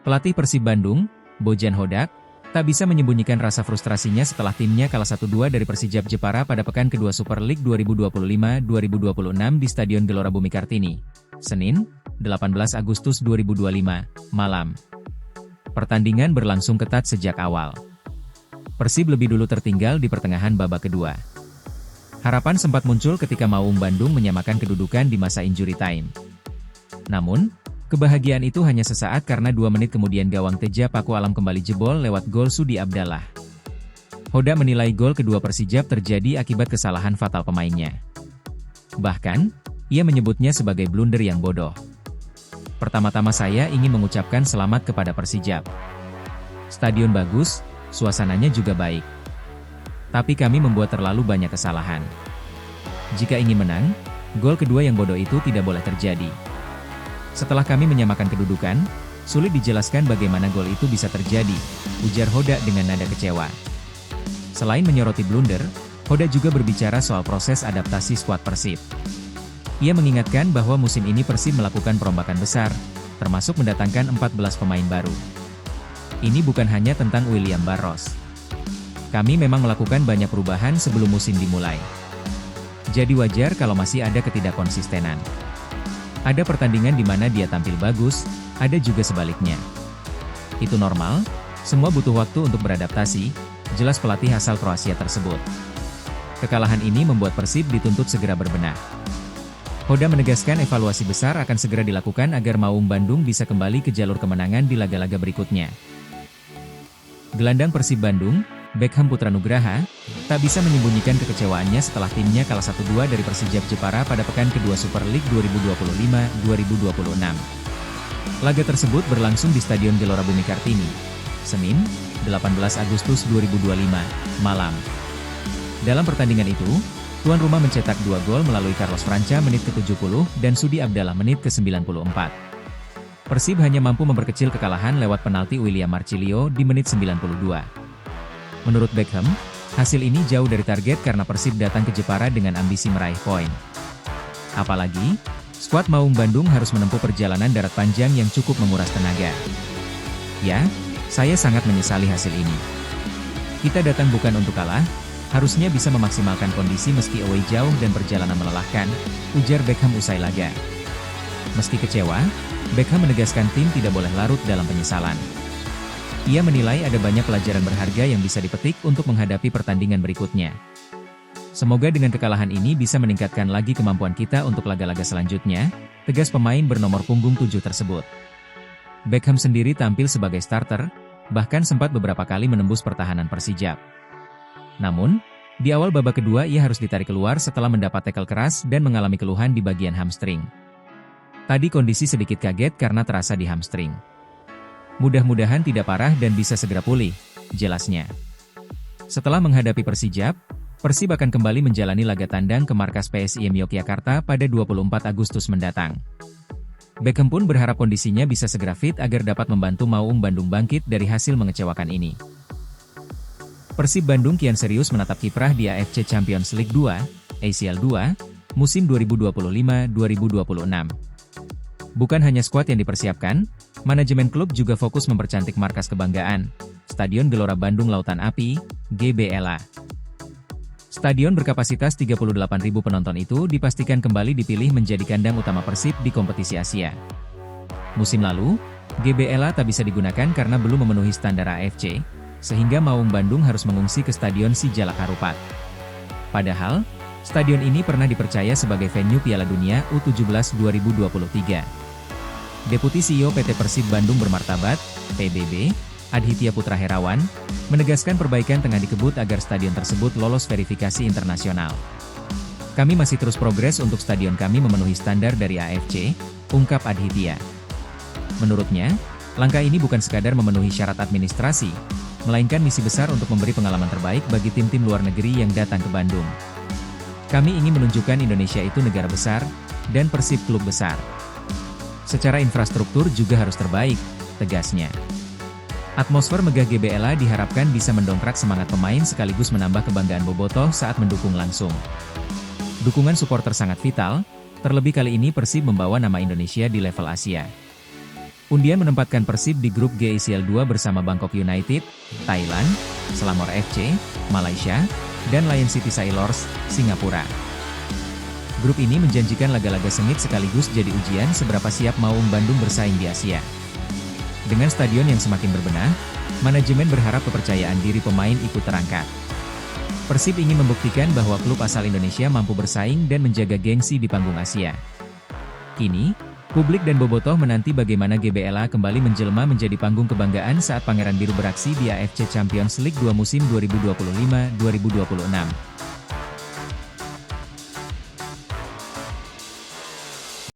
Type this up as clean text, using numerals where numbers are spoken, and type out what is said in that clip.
Pelatih Persib Bandung, Bojan Hodak, tak bisa menyembunyikan rasa frustrasinya setelah timnya kalah 1-2 dari Persijap Jepara pada pekan kedua Super League 2025-2026 di Stadion Gelora Bumi Kartini, Senin, 18 Agustus 2025, malam. Pertandingan berlangsung ketat sejak awal. Persib lebih dulu tertinggal di pertengahan babak kedua. Harapan sempat muncul ketika Maung Bandung menyamakan kedudukan di masa injury time. Namun, kebahagiaan itu hanya sesaat karena 2 menit kemudian gawang Teja Paku Alam kembali jebol lewat gol Sudi Abdallah. Hoda menilai gol kedua Persijap terjadi akibat kesalahan fatal pemainnya. Bahkan, ia menyebutnya sebagai blunder yang bodoh. Pertama-tama saya ingin mengucapkan selamat kepada Persijap. Stadion bagus, suasananya juga baik. Tapi kami membuat terlalu banyak kesalahan. Jika ingin menang, gol kedua yang bodoh itu tidak boleh terjadi. Setelah kami menyamakan kedudukan, sulit dijelaskan bagaimana gol itu bisa terjadi, ujar Hoda dengan nada kecewa. Selain menyoroti blunder, Hoda juga berbicara soal proses adaptasi skuad Persib. Ia mengingatkan bahwa musim ini Persib melakukan perombakan besar, termasuk mendatangkan 14 pemain baru. Ini bukan hanya tentang William Barros. Kami memang melakukan banyak perubahan sebelum musim dimulai. Jadi wajar kalau masih ada ketidakkonsistenan. Ada pertandingan di mana dia tampil bagus, ada juga sebaliknya. Itu normal, semua butuh waktu untuk beradaptasi, jelas pelatih asal Kroasia tersebut. Kekalahan ini membuat Persib dituntut segera berbenah. Hoda menegaskan evaluasi besar akan segera dilakukan agar Maung Bandung bisa kembali ke jalur kemenangan di laga-laga berikutnya. Gelandang Persib Bandung, Beckham Putra Nugraha, tak bisa menyembunyikan kekecewaannya setelah timnya kalah 1-2 dari Persijap Jepara pada pekan kedua Super League 2025-2026. Laga tersebut berlangsung di Stadion Gelora Bumi Kartini, Senin, 18 Agustus 2025, malam. Dalam pertandingan itu, tuan rumah mencetak 2 gol melalui Carlos Franca menit ke-70 dan Sudi Abdallah menit ke-94. Persib hanya mampu memperkecil kekalahan lewat penalti William Marcilio di menit 92. Menurut Beckham, hasil ini jauh dari target karena Persib datang ke Jepara dengan ambisi meraih poin. Apalagi, skuad Maung Bandung harus menempuh perjalanan darat panjang yang cukup menguras tenaga. Ya, saya sangat menyesali hasil ini. Kita datang bukan untuk kalah, harusnya bisa memaksimalkan kondisi meski away jauh dan perjalanan melelahkan, ujar Beckham usai laga. Meski kecewa, Beckham menegaskan tim tidak boleh larut dalam penyesalan. Ia menilai ada banyak pelajaran berharga yang bisa dipetik untuk menghadapi pertandingan berikutnya. Semoga dengan kekalahan ini bisa meningkatkan lagi kemampuan kita untuk laga-laga selanjutnya, tegas pemain bernomor punggung 7 tersebut. Beckham sendiri tampil sebagai starter, bahkan sempat beberapa kali menembus pertahanan Persijap. Namun, di awal babak kedua ia harus ditarik keluar setelah mendapat tackle keras dan mengalami keluhan di bagian hamstring. Tadi kondisi sedikit kaget karena terasa di hamstring. Mudah-mudahan tidak parah dan bisa segera pulih, jelasnya. Setelah menghadapi Persijap, Persib akan kembali menjalani laga tandang ke markas PSIM Yogyakarta pada 24 Agustus mendatang. Beckham pun berharap kondisinya bisa segera fit agar dapat membantu Maung Bandung bangkit dari hasil mengecewakan ini. Persib Bandung kian serius menatap kiprah di AFC Champions League 2, ACL 2, musim 2025-2026. Bukan hanya skuad yang dipersiapkan, manajemen klub juga fokus mempercantik markas kebanggaan, Stadion Gelora Bandung Lautan Api, GBLA. Stadion berkapasitas 38.000 penonton itu dipastikan kembali dipilih menjadi kandang utama Persib di kompetisi Asia. Musim lalu, GBLA tak bisa digunakan karena belum memenuhi standar AFC, sehingga Maung Bandung harus mengungsi ke Stadion Sijalak Harupat. Padahal, stadion ini pernah dipercaya sebagai venue Piala Dunia U17 2023. Deputi CEO PT Persib Bandung Bermartabat, PBB, Adhitya Putra Herawan, menegaskan perbaikan tengah dikebut agar stadion tersebut lolos verifikasi internasional. Kami masih terus progres untuk stadion kami memenuhi standar dari AFC, ungkap Adhitya. Menurutnya, langkah ini bukan sekadar memenuhi syarat administrasi, melainkan misi besar untuk memberi pengalaman terbaik bagi tim-tim luar negeri yang datang ke Bandung. Kami ingin menunjukkan Indonesia itu negara besar, dan Persib klub besar. Secara infrastruktur juga harus terbaik, tegasnya. Atmosfer megah GBLA diharapkan bisa mendongkrak semangat pemain sekaligus menambah kebanggaan bobotoh saat mendukung langsung. Dukungan supporter sangat vital, terlebih kali ini Persib membawa nama Indonesia di level Asia. Undian menempatkan Persib di grup G ICL 2 bersama Bangkok United, Thailand, Selangor FC, Malaysia, dan Lion City Sailors, Singapura. Grup ini menjanjikan laga-laga sengit sekaligus jadi ujian seberapa siap Maung Bandung bersaing di Asia. Dengan stadion yang semakin berbenah, manajemen berharap kepercayaan diri pemain ikut terangkat. Persib ingin membuktikan bahwa klub asal Indonesia mampu bersaing dan menjaga gengsi di panggung Asia. Kini, publik dan bobotoh menanti bagaimana GBLA kembali menjelma menjadi panggung kebanggaan saat Pangeran Biru beraksi di AFC Champions League 2 musim 2025-2026.